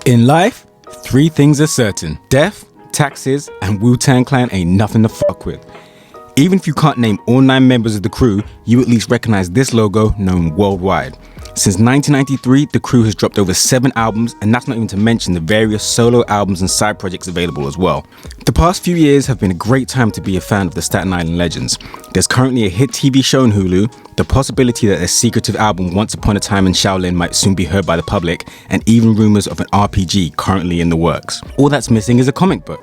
In life, three things are certain: death, taxes, and Wu-Tang Clan ain't nothing to fuck with. Even if you can't name all 9 members of the crew, you at least recognize this logo known worldwide. Since 1993, the crew has dropped over 7 albums, and that's not even to mention the various solo albums and side projects available as well. The past few years have been a great time to be a fan of the Staten Island legends. There's currently a hit TV show on Hulu, the possibility that their secretive album Once Upon a Time in Shaolin might soon be heard by the public, and even rumors of an RPG currently in the works. All that's missing is a comic book.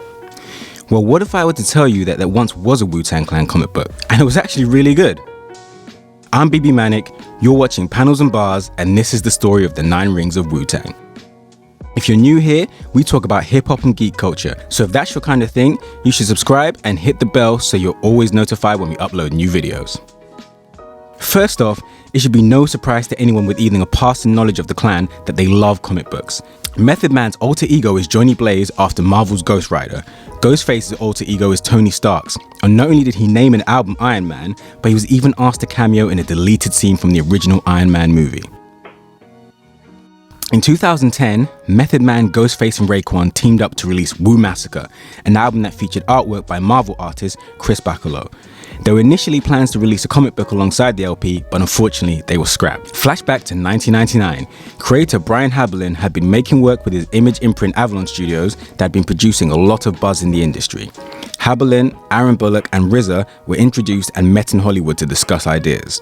Well, what if I were to tell you that there once was a Wu-Tang Clan comic book, and it was actually really good? I'm BB Manic, you're watching Panels and Bars, and this is the story of the 9 rings of Wu-Tang. If you're new here, we talk about hip-hop and geek culture, so if that's your kind of thing, you should subscribe and hit the bell so you're always notified when we upload new videos. First off, it should be no surprise to anyone with even a passing knowledge of the clan that they love comic books. Method Man's alter ego is Johnny Blaze after Marvel's Ghost Rider. Ghostface's alter ego is Tony Stark's, and not only did he name an album Iron Man, but he was even asked to cameo in a deleted scene from the original Iron Man movie. In 2010, Method Man, Ghostface and Raekwon teamed up to release Wu Massacre, an album that featured artwork by Marvel artist Chris Bachalo. There were initially plans to release a comic book alongside the LP, but unfortunately they were scrapped. Flashback to 1999, creator Brian Haberlin had been making work with his image imprint Avalon Studios that had been producing a lot of buzz in the industry. Haberlin, Aaron Bullock and RZA were introduced and met in Hollywood to discuss ideas.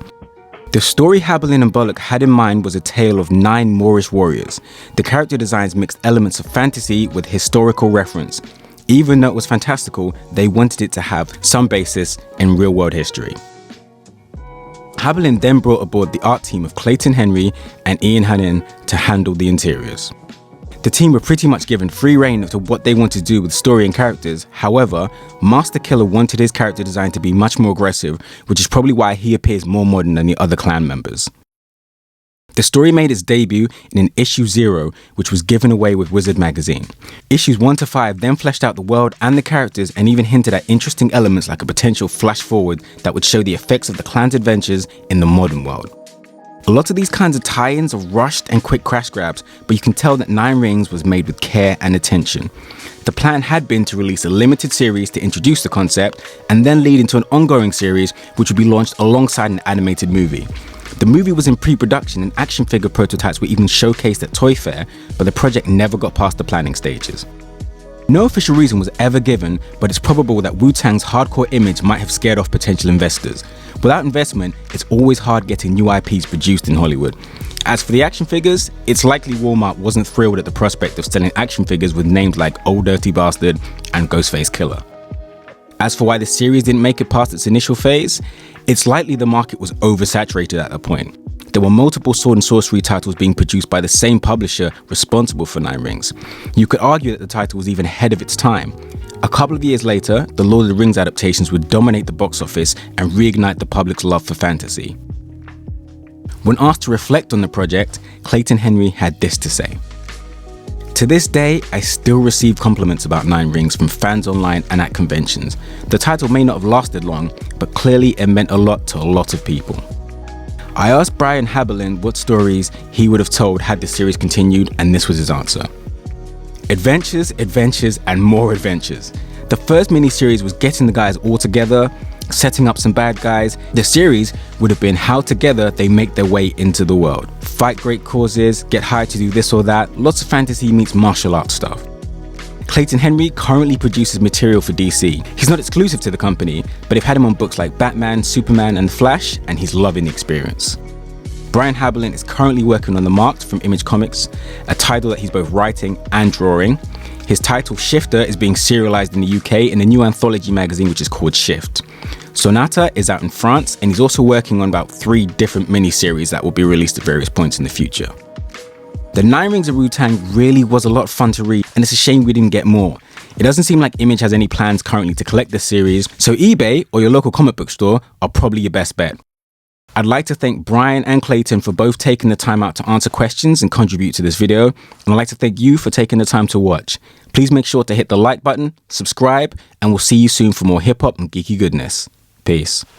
The story Haberlin and Bullock had in mind was a tale of 9 Moorish warriors. The character designs mixed elements of fantasy with historical reference. Even though it was fantastical, they wanted it to have some basis in real-world history. Haberlin then brought aboard the art team of Clayton Henry and Ian Hannon to handle the interiors. The team were pretty much given free rein as to what they wanted to do with story and characters. However, Master Killer wanted his character design to be much more aggressive, which is probably why he appears more modern than the other clan members. The story made its debut in an issue 0, which was given away with Wizard magazine. Issues 1 to 5 then fleshed out the world and the characters and even hinted at interesting elements like a potential flash forward that would show the effects of the clan's adventures in the modern world. A lot of these kinds of tie-ins are rushed and quick crash grabs, but you can tell that 9 Rings was made with care and attention. The plan had been to release a limited series to introduce the concept and then lead into an ongoing series which would be launched alongside an animated movie. The movie was in pre-production and action figure prototypes were even showcased at Toy Fair, but the project never got past the planning stages. No official reason was ever given, but it's probable that Wu-Tang's hardcore image might have scared off potential investors. Without investment, it's always hard getting new IPs produced in Hollywood. As for the action figures, it's likely Walmart wasn't thrilled at the prospect of selling action figures with names like Old Dirty Bastard and Ghostface Killer. As for why the series didn't make it past its initial phase, it's likely the market was oversaturated at that point. There were multiple sword and sorcery titles being produced by the same publisher responsible for 9 Rings. You could argue that the title was even ahead of its time. A couple of years later, the Lord of the Rings adaptations would dominate the box office and reignite the public's love for fantasy. When asked to reflect on the project, Clayton Henry had this to say. To this day, I still receive compliments about 9 Rings from fans online and at conventions. The title may not have lasted long, but clearly it meant a lot to a lot of people. I asked Brian Haberlin what stories he would have told had the series continued, and this was his answer. Adventures, adventures, and more adventures. The first miniseries was getting the guys all together, setting up some bad guys. The series would have been how together they make their way into the world. Fight great causes, get hired to do this or that, lots of fantasy meets martial arts stuff. Clayton Henry currently produces material for DC. He's not exclusive to the company, but they've had him on books like Batman, Superman, and Flash, and he's loving the experience. Brian Haberlin is currently working on The Marked from Image Comics, a title that he's both writing and drawing. His title Shifter is being serialized in the UK in a new anthology magazine which is called Shift. Sonata is out in France, and he's also working on about 3 different miniseries that will be released at various points in the future. The 9 Rings of Wu-Tang really was a lot of fun to read, and it's a shame we didn't get more. It doesn't seem like Image has any plans currently to collect this series, so eBay or your local comic book store are probably your best bet. I'd like to thank Brian and Clayton for both taking the time out to answer questions and contribute to this video, and I'd like to thank you for taking the time to watch. Please make sure to hit the like button, subscribe, and we'll see you soon for more hip hop and geeky goodness. Peace.